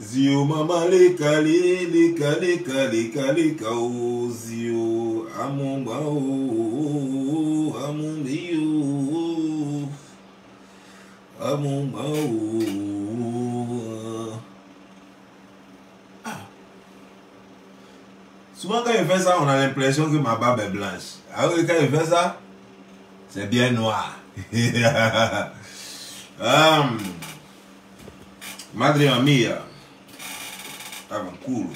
Zio mama le kale, le kale, kale, kale, kao. Zio amon bao, amon bio, amon bao. Souvent quand il fait ça, on a l'impression que ma barbe est blanche. Alors quand il fait ça, c'est bien noir. Madre mia. Avant cool.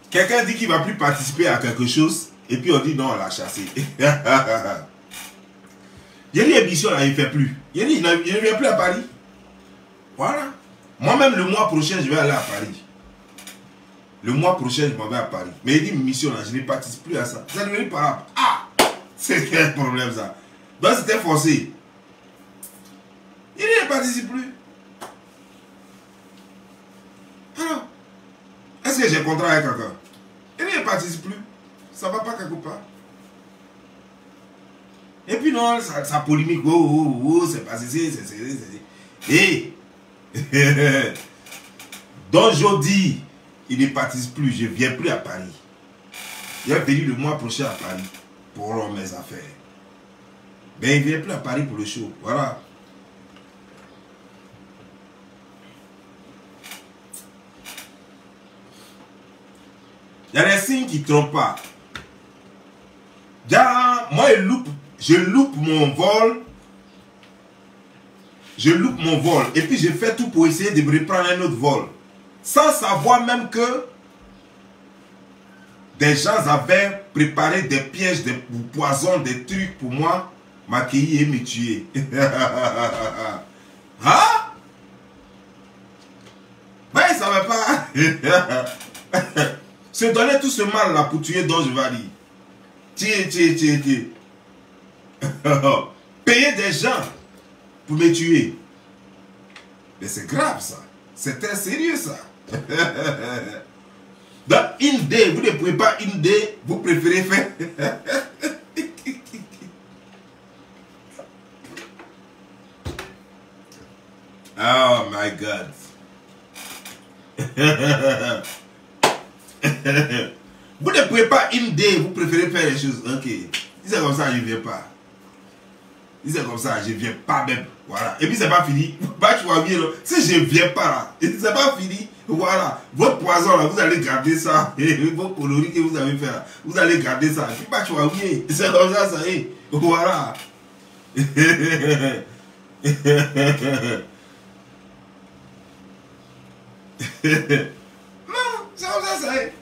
Quelqu'un dit qu'il ne va plus participer à quelque chose et puis on dit non, on l'a chassé. Il y a une émission là, il ne fait plus. Il ne vient plus à Paris. Voilà. Moi-même, le mois prochain, je vais aller à Paris. Le mois prochain, je m'en vais à Paris. Mais il dit, mission là, je ne participe plus à ça. Ça devient pas. Ah! C'est quel problème ça? Donc c'était forcé. Il ne participe plus. Alors, est-ce que j'ai contrat avec quelqu'un? Il ne participe plus. Ça ne va pas quelque part. Et puis non, ça polémique. Oh, c'est pas ceci, c'est. Et donc je dis, il ne participe plus, je ne viens plus à Paris. Il est venu le mois prochain à Paris pour mes affaires. Mais il ne vient plus à Paris pour le show. Voilà. Il y a des signes qui ne trompent pas. Déjà, moi, je loupe mon vol. Je loupe mon vol. Et puis, je fais tout pour essayer de me reprendre un autre vol. Sans savoir même que des gens avaient préparé des pièges, des poisons, des trucs pour moi, m'accueillir et me tuer. Hein? Ben, ils ne savaient pas. Se donner tout ce mal-là pour tuer dont je vais dire. Tiens. Payer des gens pour me tuer. Mais c'est grave ça. C'est très sérieux ça. Donc, une day, vous ne pouvez pas une day, vous préférez faire. Oh my God. Vous ne pouvez pas une day, vous préférez faire les choses. Ok. Si c'est comme ça, je ne viens pas. Si c'est comme ça, je ne viens pas même. Voilà. Et puis c'est pas fini. Si je ne viens pas là, c'est pas fini. Voilà. Votre poison là, vous allez garder ça. Vos coloris que vous avez fait là, vous allez garder ça. Et puis c'est comme ça, ça y est. Voilà. Non, c'est comme ça, ça y est.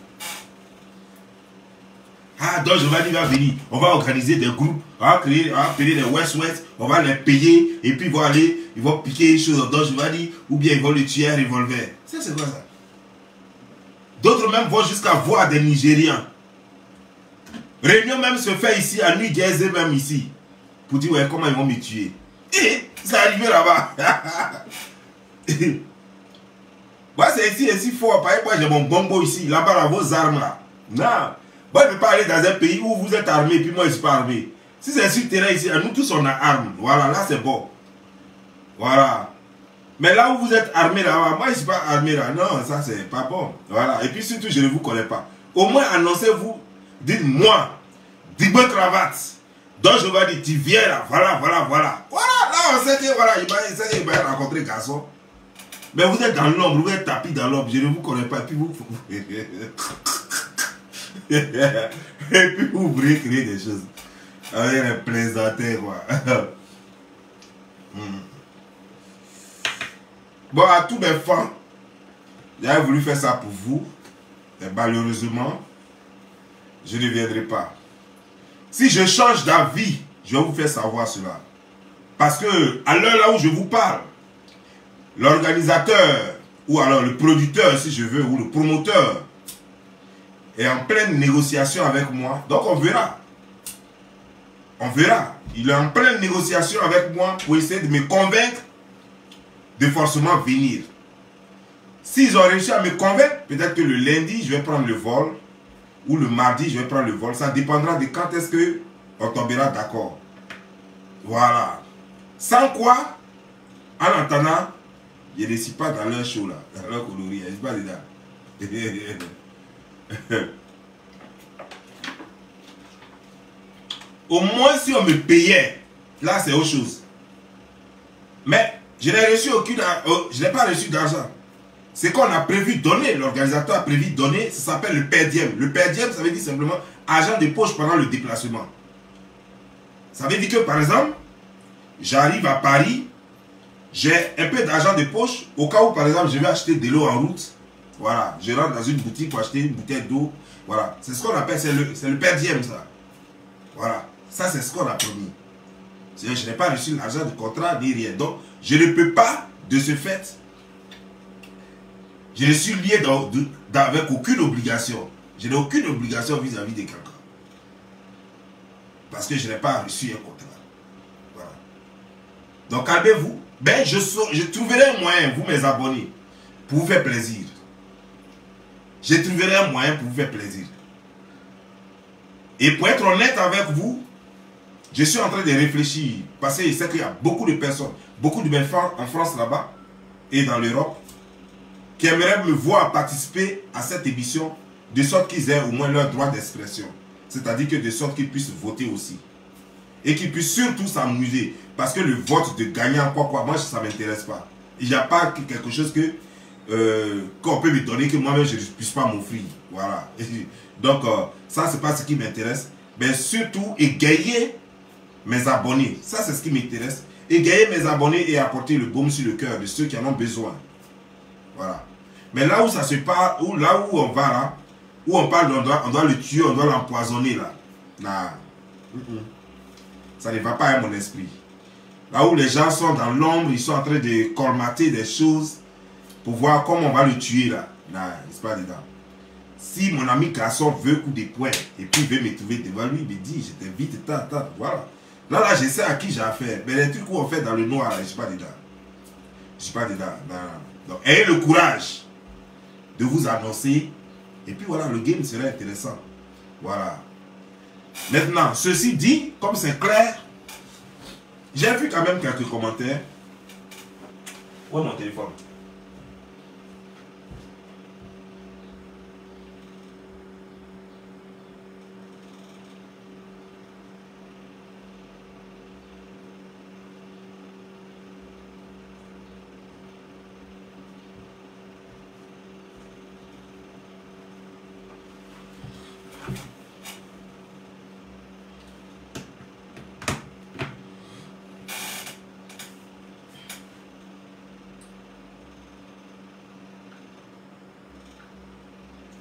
Ah, donc je vais dire, va venir. On va organiser des groupes. On va créer, on va appeler les West. On va les payer. Et puis ils vont aller, ils vont piquer les choses. Donc je vais dire, ou bien ils vont le tuer un revolver. Ça, c'est quoi ça? D'autres même vont jusqu'à voir des Nigérians. Réunion même se fait ici, à New Jersey, même ici. Pour dire, ouais, comment ils vont me tuer. Et c'est arrivé là-bas. Moi, c'est ici fort. Par exemple, moi, j'ai mon bombo ici. Là-bas, là, vos armes là. Non. Moi, je ne peux pas aller dans un pays où vous êtes armé, puis moi, je ne suis pas armé. Si c'est sur le terrain ici, nous tous, on a armes. Voilà, là, c'est bon. Voilà. Mais là où vous êtes armé, là, moi, je ne suis pas armé, là. Non, ça, c'est pas bon. Voilà. Et puis, surtout, je ne vous connais pas. Au moins, annoncez-vous. Dites-moi. Dites-moi cravate. Donc, je vais dire, tu viens là. Voilà. Voilà, là, on sait que, voilà, il va rencontrer un garçon. Mais vous êtes dans l'ombre, vous êtes tapis dans l'ombre. Je ne vous connais pas. Et puis, vous... Et puis vous voulez créer des choses avec les plaisantins quoi. Bon, à tous mes fans, j'avais voulu faire ça pour vous, mais malheureusement je ne viendrai pas. Si je change d'avis, je vais vous faire savoir cela, parce que à l'heure là où je vous parle, l'organisateur ou alors le producteur si je veux, ou le promoteur est en pleine négociation avec moi. Donc on verra. On verra. Il est en pleine négociation avec moi pour essayer de me convaincre de forcément venir. S'ils ont réussi à me convaincre, peut-être que le lundi, je vais prendre le vol. Ou le mardi, je vais prendre le vol. Ça dépendra de quand est-ce qu'on tombera d'accord. Voilà. Sans quoi, en attendant, je ne suis pas dans leur show là, dans leur coloris, je ne suis pas dedans. Au moins si on me payait, là c'est autre chose. Mais je n'ai reçu aucune, je n'ai pas reçu d'argent. Ce qu'on a prévu donner, l'organisateur a prévu donner, ça s'appelle le per diem. Le per diem, ça veut dire simplement argent de poche pendant le déplacement. Ça veut dire que par exemple, j'arrive à Paris, j'ai un peu d'argent de poche, au cas où par exemple je vais acheter de l'eau en route. Voilà, je rentre dans une boutique pour acheter une bouteille d'eau. Voilà, c'est ce qu'on appelle, c'est le per diem ça. Voilà, ça c'est ce qu'on a promis. Je n'ai pas reçu l'argent de contrat ni rien. Donc, je ne peux pas, de ce fait, je ne suis lié avec aucune obligation. Je n'ai aucune obligation vis-à-vis de quelqu'un. Parce que je n'ai pas reçu un contrat. Voilà. Donc, calmez-vous. Ben, je trouverai un moyen, vous mes abonnés, pour vous faire plaisir. Je trouverai un moyen pour vous faire plaisir. Et pour être honnête avec vous, je suis en train de réfléchir, parce que je sais qu'il y a beaucoup de personnes, beaucoup de mes frères en France là-bas, et dans l'Europe, qui aimeraient me voir participer à cette émission, de sorte qu'ils aient au moins leur droit d'expression. C'est-à-dire que de sorte qu'ils puissent voter aussi. Et qu'ils puissent surtout s'amuser. Parce que le vote de gagnant, moi ça ne m'intéresse pas. Il n'y a pas quelque chose qu'on peut me donner que moi-même je ne puisse pas m'offrir. Voilà. Donc, ça, c'est pas ce qui m'intéresse. Mais surtout, égayer mes abonnés. Ça, c'est ce qui m'intéresse. Égayer mes abonnés et apporter le baume sur le cœur de ceux qui en ont besoin. Voilà. Mais là où ça se passe, là où on va là, où on parle, on doit le tuer, on doit l'empoisonner là. Là. Ça ne va pas à mon esprit. Là où les gens sont dans l'ombre, ils sont en train de colmater des choses pour voir comment on va le tuer là. Là, il n'est pas dedans. Si mon ami garçon veut coup de poing et puis veut me trouver devant lui, il me dit, je t'invite, voilà. Là, je sais à qui j'ai affaire. Mais les trucs qu'on fait dans le noir, là, je ne suis pas dedans. Je ne suis pas dedans. Donc, ayez le courage de vous annoncer. Et puis voilà, le game serait intéressant. Voilà. Maintenant, ceci dit, comme c'est clair, j'ai vu quand même quelques commentaires. Où est mon téléphone?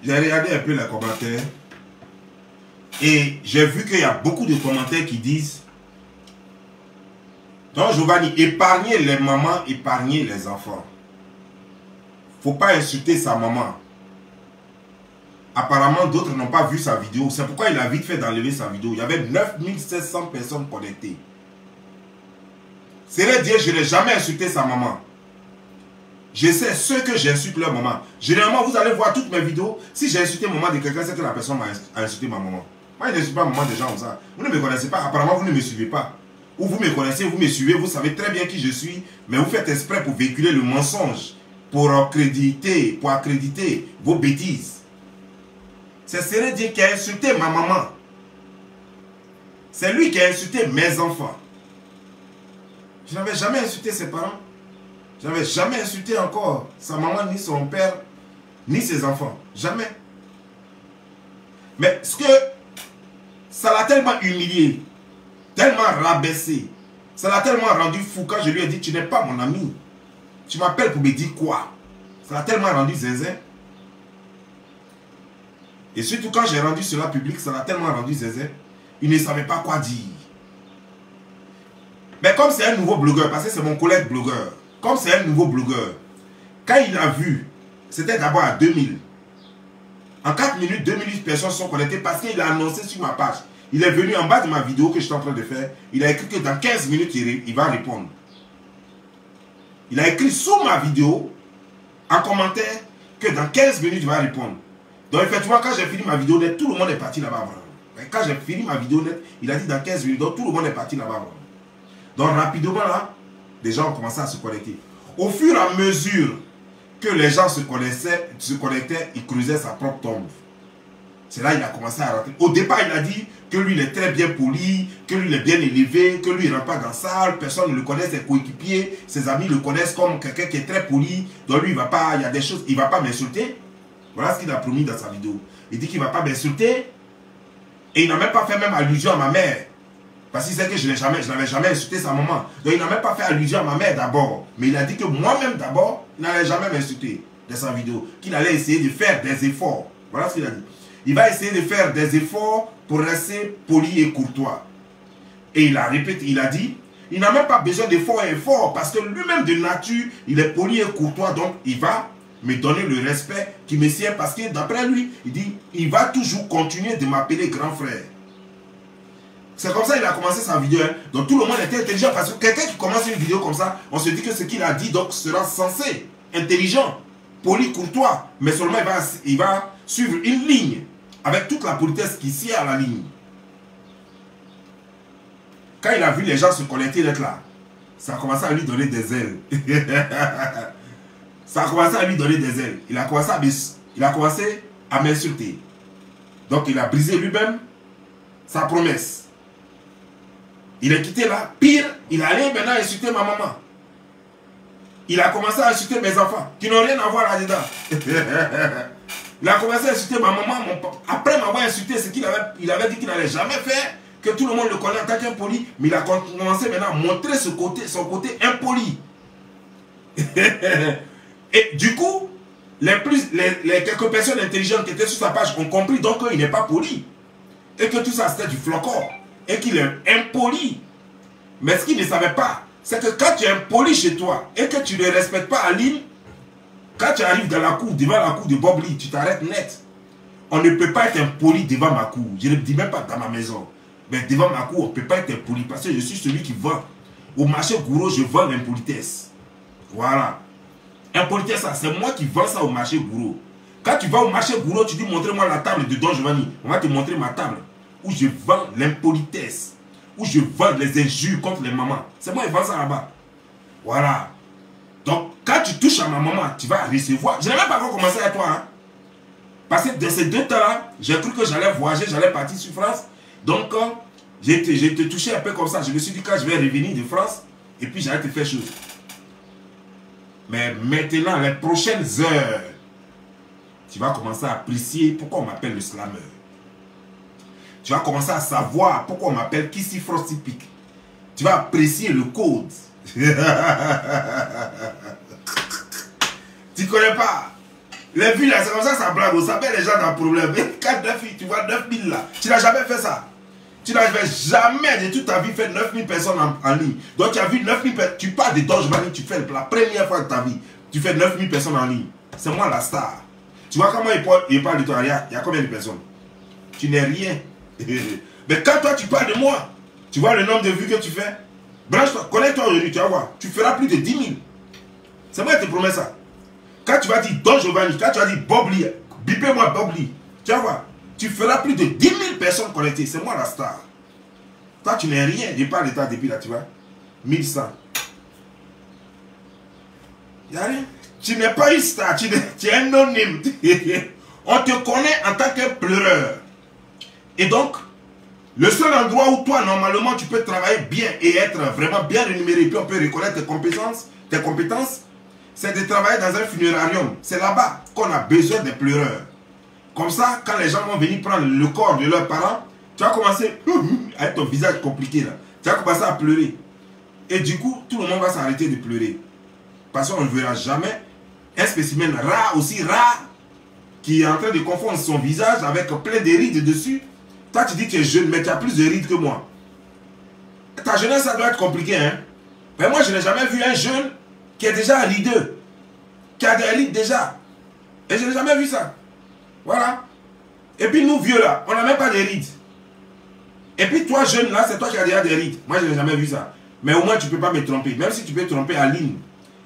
J'ai regardé un peu les commentaires et j'ai vu qu'il y a beaucoup de commentaires qui disent donc Giovanni, épargnez les mamans, épargnez les enfants. Faut pas insulter sa maman. Apparemment, d'autres n'ont pas vu sa vidéo. C'est pourquoi il a vite fait d'enlever sa vidéo. Il y avait 9700 personnes connectées. C'est vrai dire, je n'ai jamais insulté sa maman. Je sais ceux que j'insulte leur maman. Généralement, vous allez voir toutes mes vidéos. Si j'ai insulté la maman de quelqu'un, c'est que la personne m'a insulté ma maman. Moi, je n'insulte pas la maman des gens comme ça. Vous ne me connaissez pas. Apparemment, vous ne me suivez pas. Ou vous me connaissez, vous me suivez, vous savez très bien qui je suis. Mais vous faites exprès pour véhiculer le mensonge. Pour accréditer vos bêtises. C'est Seredia qui a insulté ma maman. C'est lui qui a insulté mes enfants. Je n'avais jamais insulté ses parents. Je n'avais jamais insulté encore sa maman, ni son père, ni ses enfants. Jamais. Mais ce que ça l'a tellement humilié, tellement rabaissé, ça l'a tellement rendu fou quand je lui ai dit, tu n'es pas mon ami. Tu m'appelles pour me dire quoi? Ça l'a tellement rendu zinzin. Et surtout quand j'ai rendu cela public, ça l'a tellement rendu zinzin. Il ne savait pas quoi dire. Mais comme c'est un nouveau blogueur, parce que c'est mon collègue blogueur, comme c'est un nouveau blogueur, quand il a vu, c'était d'abord à 2000. En 4 minutes, 2000 personnes sont connectées parce qu'il a annoncé sur ma page. Il est venu en bas de ma vidéo que je suis en train de faire. Il a écrit que dans 15 minutes, il va répondre. Il a écrit sous ma vidéo, en commentaire, que dans 15 minutes, il va répondre. Donc effectivement, quand j'ai fini ma vidéo net, tout le monde est parti là-bas. Quand j'ai fini ma vidéo net, il a dit dans 15 minutes, donc tout le monde est parti là-bas. Donc rapidement là, les gens ont commencé à se connecter. Au fur et à mesure que les gens se connectaient, il creusait sa propre tombe. C'est là qu'il a commencé à rentrer. Au départ, il a dit que lui, il est très bien poli, que lui, il est bien élevé, que lui, il ne rentre pas dans la salle, personne ne le connaît, ses coéquipiers, ses amis le connaissent comme quelqu'un qui est très poli. Donc lui, il va pas, il y a des choses, il ne va pas m'insulter. Voilà ce qu'il a promis dans sa vidéo. Il dit qu'il ne va pas m'insulter. Et il n'a même pas fait même allusion à ma mère. Parce qu'il sait que je n'avais jamais insulté sa maman. Donc il n'a même pas fait allusion à ma mère d'abord. Mais il a dit que moi-même d'abord, il n'allait jamais m'insulter dans sa vidéo. Qu'il allait essayer de faire des efforts. Voilà ce qu'il a dit. Il va essayer de faire des efforts pour rester poli et courtois. Et il a répété, il a dit, il n'a même pas besoin d'efforts et efforts. Parce que lui-même de nature, il est poli et courtois. Donc il va me donner le respect qui me sert. Parce que d'après lui, il dit, il va toujours continuer de m'appeler grand frère. C'est comme ça qu'il a commencé sa vidéo. Hein. Donc tout le monde était intelligent parce que quelqu'un qui commence une vidéo comme ça, on se dit que ce qu'il a dit donc sera censé, intelligent, poli, courtois. Mais seulement il va suivre une ligne avec toute la politesse qui sied à la ligne. Quand il a vu les gens se connecter d'être là, ça a commencé à lui donner des ailes. Ça a commencé à lui donner des ailes. Il a commencé à m'insulter. Donc il a brisé lui-même sa promesse. Il est quitté là. Pire, il allait maintenant insulter ma maman. Il a commencé à insulter mes enfants, qui n'ont rien à voir là-dedans. Il a commencé à insulter ma maman, mon papa. Après m'avoir insulté, ce qu'il avait dit qu'il n'allait jamais faire, que tout le monde le connaît en tant qu'impoli, mais il a commencé maintenant à montrer son côté impoli. Et du coup, les quelques personnes intelligentes qui étaient sur sa page ont compris donc qu'il n'est pas poli. Et que tout ça c'était du flocon. Et qu'il est impoli. Mais ce qu'il ne savait pas, c'est que quand tu es impoli chez toi et que tu ne respectes pas Aline, quand tu arrives dans la cour, devant la cour de Bob Lee, tu t'arrêtes net. On ne peut pas être impoli devant ma cour. Je ne dis même pas dans ma maison. Mais devant ma cour, on ne peut pas être impoli parce que je suis celui qui vend. Au marché Gouro, je vends l'impolitesse. Voilà. Impolitesse, c'est moi qui vends ça au marché Gouro. Quand tu vas au marché Gouro, tu dis montrez-moi la table de Don Giovanni. On va te montrer ma table. Où je vends l'impolitesse. Où je vends les injures contre les mamans. C'est moi qui vends ça là-bas. Voilà. Donc, quand tu touches à ma maman, tu vas recevoir. Je n'ai même pas encore commencé à toi. Hein. Parce que dans ces 2 temps-là, j'ai cru que j'allais voyager, j'allais partir sur France. Donc, j'ai été touché un peu comme ça. Je me suis dit, quand je vais revenir de France, et puis j'allais te faire chose. Mais maintenant, les prochaines heures, tu vas commencer à apprécier pourquoi on m'appelle le slammer. Tu vas commencer à savoir pourquoi on m'appelle Kissy Frosty Peak. Tu vas apprécier le code. Tu connais pas. Les filles là, c'est comme ça blague. Ça met les gens dans le problème. 4 filles, tu vois 9000 là. Tu n'as jamais fait ça. Tu n'as jamais de toute ta vie fait 9000 personnes en ligne. Donc tu as vu 9000 personnes. Tu parles de Don Giovanni, tu fais la première fois de ta vie. Tu fais 9000 personnes en ligne. C'est moi la star. Tu vois comment il parle de toi. Il y a combien de personnes? Tu n'es rien. Mais quand toi tu parles de moi, tu vois le nombre de vues que tu fais. Branche-toi, connecte-toi aujourd'hui, tu vas voir. Tu feras plus de 10 000. C'est moi qui te promets ça. Quand tu vas dire Don Giovanni, quand tu vas dire Bob Lee, bipez-moi Bob Lee, tu vas voir. Tu feras plus de 10 000 personnes connectées. C'est moi la star. Toi tu n'es rien. Je parle de toi depuis là, tu vois. 1100. Il n'y a rien. Tu n'es pas une star, tu es un anonyme. On te connaît en tant que pleureur. Et donc, le seul endroit où toi, normalement, tu peux travailler bien et être vraiment bien rémunéré, puis on peut reconnaître tes compétences, c'est de travailler dans un funérarium. C'est là-bas qu'on a besoin des pleureurs. Comme ça, quand les gens vont venir prendre le corps de leurs parents, tu vas commencer avec ton visage compliqué là. Tu vas commencer à pleurer. Et du coup, tout le monde va s'arrêter de pleurer. Parce qu'on ne verra jamais un spécimen rare, aussi rare, qui est en train de confondre son visage avec plein de rides dessus. Toi, tu dis que tu es jeune, mais tu as plus de rides que moi. Ta jeunesse, ça doit être compliqué, hein. Mais moi, je n'ai jamais vu un jeune qui est déjà rideux, qui a des rides déjà. Et je n'ai jamais vu ça. Voilà. Et puis nous, vieux là, on n'a même pas de rides. Et puis toi, jeune là, c'est toi qui as déjà des rides. Moi, je n'ai jamais vu ça. Mais au moins, tu ne peux pas me tromper. Même si tu peux tromper Aline,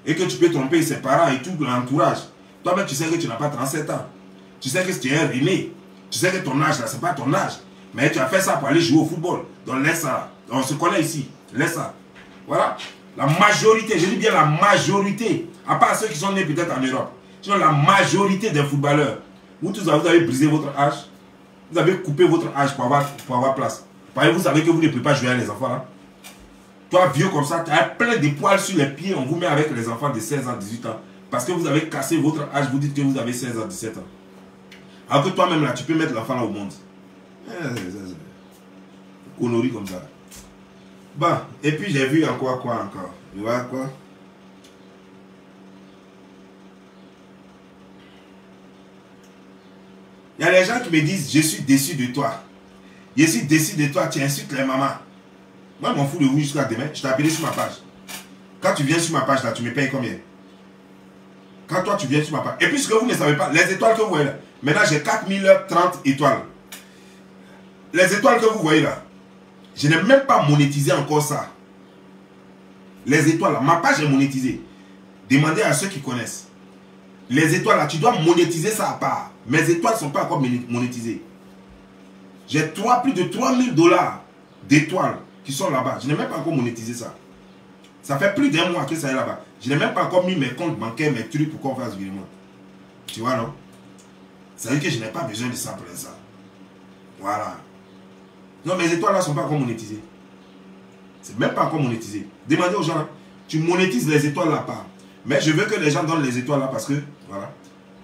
et que tu peux tromper ses parents et tout l'entourage, toi-même, tu sais que tu n'as pas 37 ans. Tu sais que tu es un René. Tu sais que ton âge là, ce n'est pas ton âge. Mais tu as fait ça pour aller jouer au football. Donc laisse ça. On se connaît ici. Laisse ça. Voilà. La majorité, je dis bien la majorité, à part ceux qui sont nés peut-être en Europe, sinon la majorité des footballeurs, vous tous, vous avez brisé votre âge, vous avez coupé votre âge pour avoir place. Parce que vous savez que vous ne pouvez pas jouer avec les enfants là. Toi, vieux comme ça, tu as plein de poils sur les pieds, on vous met avec les enfants de 16 ans, 18 ans. Parce que vous avez cassé votre âge, vous dites que vous avez 16 ans, 17 ans. Alors que toi-même là, tu peux mettre l'enfant là au monde. Connerie comme ça. Bon, et puis j'ai vu encore quoi encore. Tu vois quoi? Il y a des gens qui me disent, je suis déçu de toi. Je suis déçu de toi, tu insultes les mamans. Moi, je m'en fous de vous jusqu'à demain. Je t'ai appelé sur ma page. Quand tu viens sur ma page là, tu me payes combien? Quand toi, tu viens sur ma page. Et puis, ce que vous ne savez pas, les étoiles que vous voyez là, maintenant, j'ai 4030 étoiles. Les étoiles que vous voyez là, je n'ai même pas monétisé encore ça. Les étoiles là, ma page est monétisée. Demandez à ceux qui connaissent. Les étoiles là, tu dois monétiser ça à part. Mes étoiles ne sont pas encore monétisées. J'ai plus de 3000 $ d'étoiles qui sont là-bas. Je n'ai même pas encore monétisé ça. Ça fait plus d'1 mois que ça est là-bas. Je n'ai même pas encore mis mes comptes bancaires, mes trucs pour qu'on fasse virement. Tu vois, non? Ça veut dire que je n'ai pas besoin de ça pour ça. Voilà. Non, mes étoiles là ne sont pas encore monétisées. C'est même pas encore monétisé. Demandez aux gens, là, tu monétises les étoiles là-bas. Mais je veux que les gens donnent les étoiles là parce que, voilà,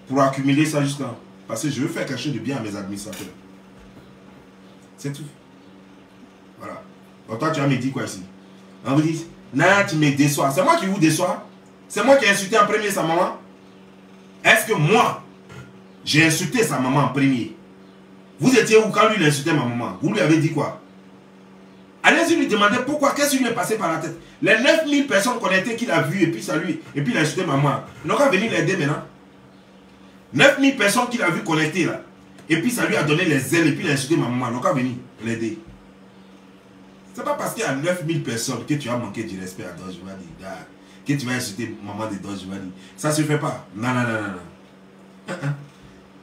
pour accumuler ça jusqu'à... Parce que je veux faire quelque chose de bien à mes administrateurs. C'est tout. Voilà. Donc toi, tu vas me dire quoi ici? On vous dit, non, tu me déçois. C'est moi qui vous déçois. C'est moi qui ai insulté en premier sa maman. Est-ce que moi, j'ai insulté sa maman en premier? Vous étiez où quand lui il insultait ma maman? Vous lui avez dit quoi? Allez-y lui demander pourquoi, qu'est-ce qui lui est passé par la tête? Les 9000 personnes connectées qu'il a vues et puis ça lui, et puis il a insulté ma maman. Il n'a qu'à venir l'aider maintenant. 9000 personnes qu'il a vues connectées là. Et puis ça lui a donné les ailes et puis il a insulté ma maman. Il n'a qu'à venir l'aider. C'est pas parce qu'il y a 9000 personnes que tu as manqué du respect à Dodge Valley, que tu vas insulter maman de Dodge Valley. Ça ne se fait pas. Non, non, non, non.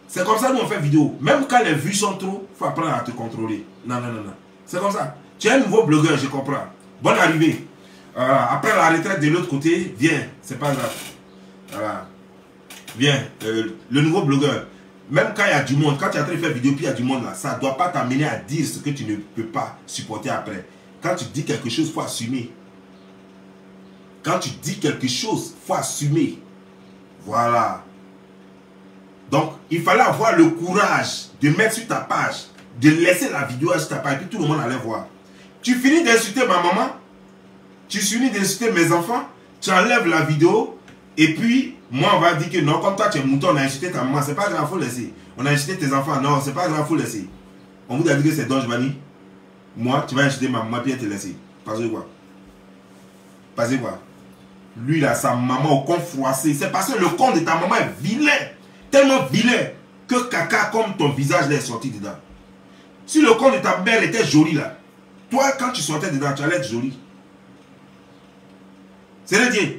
C'est comme ça que nous on fait vidéo. Même quand les vues sont trop, il faut apprendre à te contrôler. Non, non, non, non. C'est comme ça. Tu es un nouveau blogueur, je comprends. Bonne arrivée. Après la retraite de l'autre côté, viens. C'est pas grave. Voilà. Viens. Le nouveau blogueur. Même quand il y a du monde, quand tu es en train de faire vidéo, puis il y a du monde là, ça ne doit pas t'amener à dire ce que tu ne peux pas supporter après. Quand tu dis quelque chose, il faut assumer. Quand tu dis quelque chose, il faut assumer. Voilà. Donc, il fallait avoir le courage de mettre sur ta page, de laisser la vidéo sur ta page, et puis tout le monde allait voir. Tu finis d'insulter ma maman, tu finis d'insulter mes enfants, tu enlèves la vidéo, et puis, moi, on va dire que non, comme toi, tu es mouton, on a insulté ta maman, c'est pas grave, il faut laisser. On a insulté tes enfants, non, c'est pas grave, il faut laisser. On vous a dit que c'est Dodge Valley. Moi, tu vas insulter ma maman, puis elle te laisser. Parce que quoi? Parce que quoi? Lui, là, sa maman au con froissé. C'est parce que le con de ta maman est vilain. Tellement vilain que caca comme ton visage là est sorti dedans. Si le con de ta mère était joli là, toi, quand tu sortais dedans, tu allais être joli. C'est-à-dire,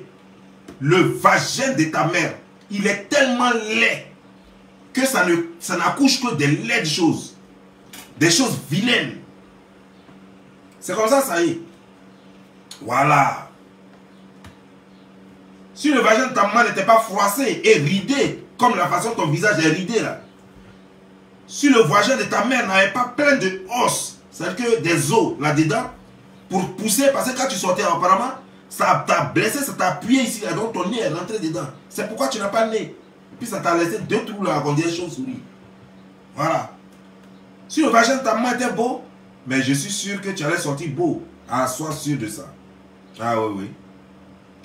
le vagin de ta mère, il est tellement laid que ça n'accouche que des laides choses. Des choses vilaines. C'est comme ça, ça y est. Voilà. Si le vagin de ta maman n'était pas froissé et ridé, comme la façon dont ton visage est ridé là. Si le vagin de ta mère n'avait pas plein de os, c'est-à-dire que des os là-dedans, pour pousser, parce que quand tu sortais apparemment, ça t'a blessé, ça t'a appuyé ici, là, donc ton nez est rentré dedans. C'est pourquoi tu n'as pas le nez. Puis ça t'a laissé 2 trous là, on dirait chauve-souris. Voilà. Si le vagin de ta maman était beau, mais je suis sûr que tu allais sortir beau. Ah, sois sûr de ça. Ah oui, oui.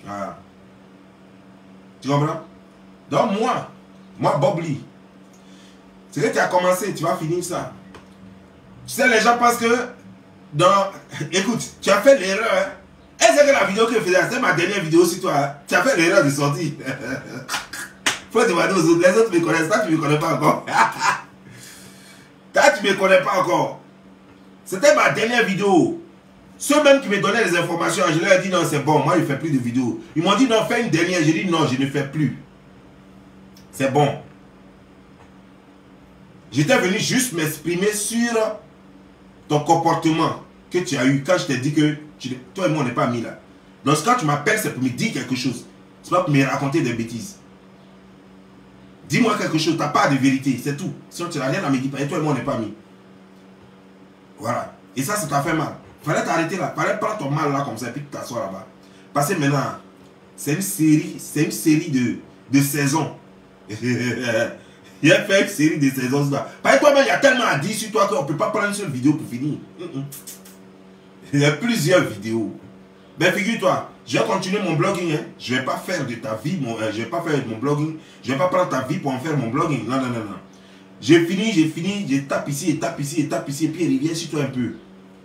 Ah. Tu comprends? Donc moi Bob Lee, c'est que tu as commencé, tu vas finir ça. Tu sais, les gens pensent que écoute, tu as fait l'erreur. Hein? Est-ce que la vidéo que je faisais, c'est ma dernière vidéo sur toi? Hein? Tu as fait l'erreur de sortir. Faut demander aux autres. Les autres me connaissent. Toi, tu ne me connais pas encore. Toi, tu ne me connais pas encore. C'était ma dernière vidéo. Ceux même qui me donnaient les informations, je leur ai dit non, c'est bon, moi je ne fais plus de vidéos. Ils m'ont dit non, fais une dernière. J'ai dit non, je ne fais plus. C'est bon. J'étais venu juste m'exprimer sur ton comportement que tu as eu quand je t'ai dit que toi et moi on n'est pas amis là. Donc quand tu m'appelles, c'est pour me dire quelque chose. C'est pas pour me raconter des bêtises. Dis-moi quelque chose, tu n'as pas de vérité, c'est tout. Sinon tu n'as rien à me dire. Et toi et moi, on n'est pas amis. Voilà. Et ça t'a fait mal. Fallait t'arrêter là. Fallait prendre ton mal là comme ça et puis t'asseoir là-bas. Parce que maintenant, c'est une série de saisons. Il a fait une série de saisons là. Parce que toi-même, il y a tellement à dire sur toi qu'on ne peut pas prendre une seule vidéo pour finir. Il y a plusieurs vidéos. Ben figure-toi, je vais continuer mon blogging. Hein. Je ne vais pas faire de ta vie, je vais pas faire mon blogging. Je ne vais pas prendre ta vie pour en faire mon blogging. Non, non, non, non. J'ai fini, je tape ici, et tape ici, et tape ici, et puis il revient sur toi un peu.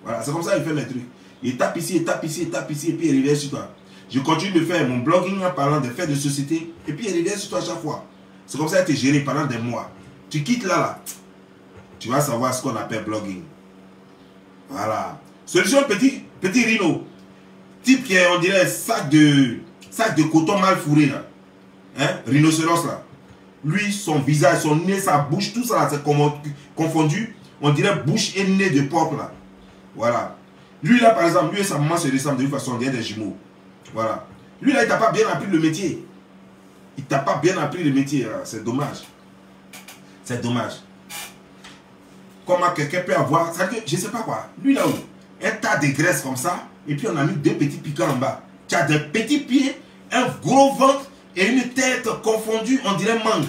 Voilà, c'est comme ça qu'il fait mes trucs. Il tape ici, et tape ici, et tape ici, et puis il revient sur toi. Je continue de faire mon blogging en parlant des faits de société, et puis il revient sur toi à chaque fois. C'est comme ça qu'il a été géré pendant des mois. Tu quittes là, tu vas savoir ce qu'on appelle blogging. Voilà. Solution petit rhino. Type qui est, on dirait, sac de coton mal fourré là. Hein? Rhinocéros là. Lui, son visage, son nez, sa bouche, tout ça, c'est confondu. On dirait bouche et nez de porc là. Voilà. Lui là, par exemple, lui et sa maman se ressemblent de toute façon, il y a des jumeaux. Voilà. Lui là, il t'a pas bien appris le métier. Il t'a pas bien appris le métier. C'est dommage. C'est dommage. Comment quelqu'un peut avoir, ça veut dire que, je sais pas quoi. Lui là-haut, un tas de graisse comme ça, et puis on a mis deux petits piquants en bas. Tu as des petits pieds, un gros ventre, et une tête confondue, on dirait mangue.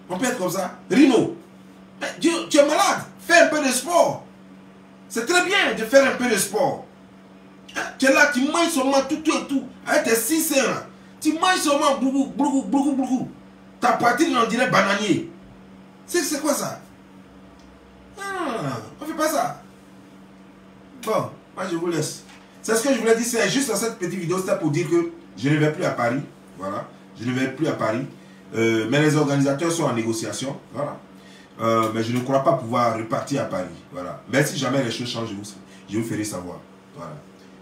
On peut être comme ça. Rhino, tu es malade. Fais un peu de sport. C'est très bien de faire un peu de sport. Hein? Tu es là, tu manges seulement tout et tout. Avec tes 6 seins là. Tu manges seulement beaucoup. Ta poitrine, on dirait bananier. C'est quoi ça? On ne fait pas ça. Bon, moi je vous laisse. C'est ce que je voulais dire. C'est juste dans cette petite vidéo. C'était pour dire que je ne vais plus à Paris. Voilà. Je ne vais plus à Paris. Mais les organisateurs sont en négociation. Voilà. Mais je ne crois pas pouvoir repartir à Paris. Voilà. Mais si jamais les choses changent, je vous ferai savoir. Voilà.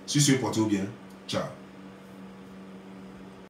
Sur ce, portez-vous bien. Ciao.